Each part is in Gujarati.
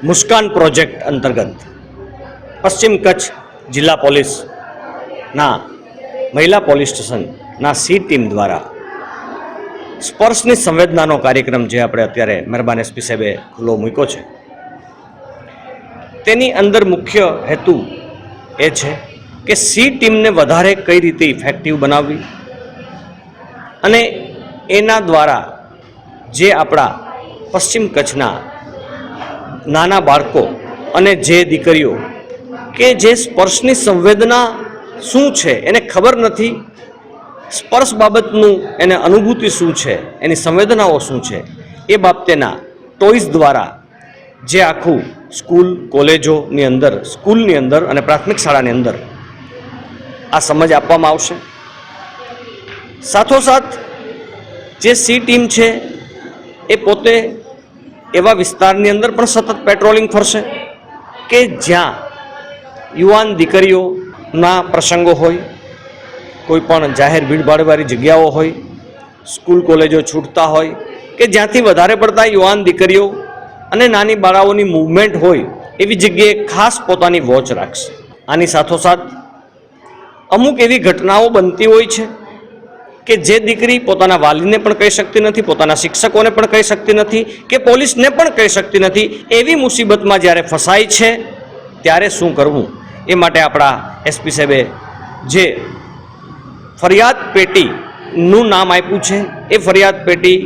મુસ્કાન પ્રોજેક્ટ અંતર્ગત પશ્ચિમ કચ્છ જિલ્લા પોલીસના મહિલા પોલીસ સ્ટેશનના સી ટીમ દ્વારા સ્પર્શની સંવેદનાનો કાર્યક્રમ જે આપણે અત્યારે મહેરબાન એસપી સાહેબે ખુલ્લો મૂક્યો છે, તેની અંદર મુખ્ય હેતુ એ છે કે સી ટીમને વધારે કઈ રીતે ઇફેક્ટિવ બનાવવી અને એના દ્વારા જે આપણા પશ્ચિમ કચ્છના નાના બાળકો અને જે દીકરીઓ કે જે સ્પર્શની સંવેદના શું છે એને ખબર નથી, સ્પર્શ બાબતનું એને અનુભૂતિ શું છે, એની સંવેદનાઓ શું છે, એ બાબતેના ટોયઝ દ્વારા જે આખું સ્કૂલ કોલેજોની અંદર, સ્કૂલની અંદર અને પ્રાથમિક શાળાની અંદર આ સમજ આપવામાં આવશે. સાથોસાથ જે સી ટીમ છે એ પોતે એવા વિસ્તારની અંદર પણ સતત પેટ્રોલિંગ ફરશે કે જ્યાં યુવાન દીકરીઓના પ્રસંગો હોય, કોઈ પણ જાહેર ભીડભાડવાળી જગ્યાઓ હોય, સ્કૂલ કોલેજો છૂટતા હોય કે જ્યાંથી વધારે પડતા યુવાન દીકરીઓ અને નાની બાળાઓની મૂવમેન્ટ હોય એવી જગ્યાએ ખાસ પોતાની વોચ રાખશે. આની સાથોસાથ અમુક એવી ઘટનાઓ બનતી હોય છે કે જે દીકરી પોતાના વાલીને પણ કહી શકતી નથી, પોતાના શિક્ષકોને પણ કહી શકતી નથી કે પોલીસને પણ કહી શકતી નથી. એવી મુસીબતમાં જ્યારે ફસાય છે ત્યારે શું કરવું એ માટે આપણા એસપી સાહેબે જે ફરિયાદ પેટીનું નામ આપ્યું છે, એ ફરિયાદ પેટી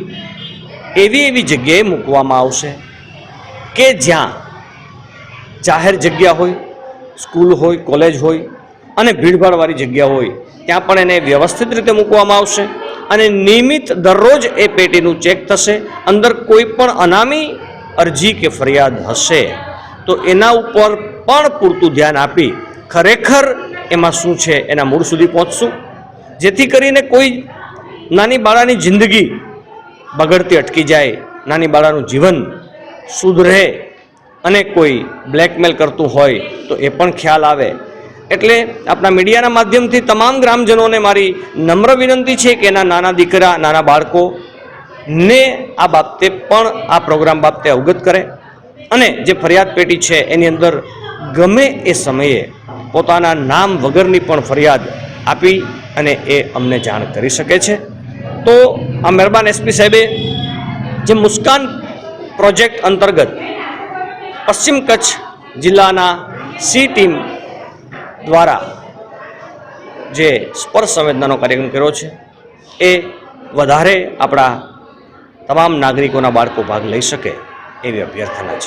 એવી જગ્યાએ મૂકવામાં આવશે કે જ્યાં જાહેર જગ્યા હોય, સ્કૂલ હોય, કોલેજ હોય અને ભીડભાડવાળી જગ્યા હોય ત્યાં પણ એને વ્યવસ્થિત રીતે મૂકવામાં આવશે અને નિયમિત દરરોજ એ પેટીનું ચેક થશે. અંદર કોઈ પણ અનામી અરજી કે ફરિયાદ હશે તો એના ઉપર પણ પૂરતું ધ્યાન આપી ખરેખર એમાં શું છે એના મૂળ સુધી પહોંચશું, જેથી કરીને કોઈ નાની બાળાની જિંદગી બગડતી અટકી જાય, નાની બાળાનું જીવન સુધરે અને કોઈ બ્લેકમેલ કરતું હોય તો એ પણ ખ્યાલ આવે. એટલે આપણા મીડિયાના માધ્યમથી તમામ ગ્રામજનોને મારી નમ્ર વિનંતી છે કે એના નાના દીકરા, નાના બાળકોને આ બાબતે પણ આ પ્રોગ્રામ બાબતે અવગત કરે અને જે ફરિયાદ પેટી છે એની અંદર ગમે એ સમયે પોતાના નામ વગરની પણ ફરિયાદ આપી અને એ અમને જાણ કરી શકે છે. તો આ મહેરબાન એસપી સાહેબે જે મુસ્કાન પ્રોજેક્ટ અંતર્ગત પશ્ચિમ કચ્છ જિલ્લાના સી ટીમ દ્વારા જે સ્પર્શ સંવેદનાનો કાર્યક્રમ કર્યો છે એ વધારે આપણા તમામ નાગરિકોના બાળકો ભાગ લઈ શકે એવી અભ્યર્થના છે.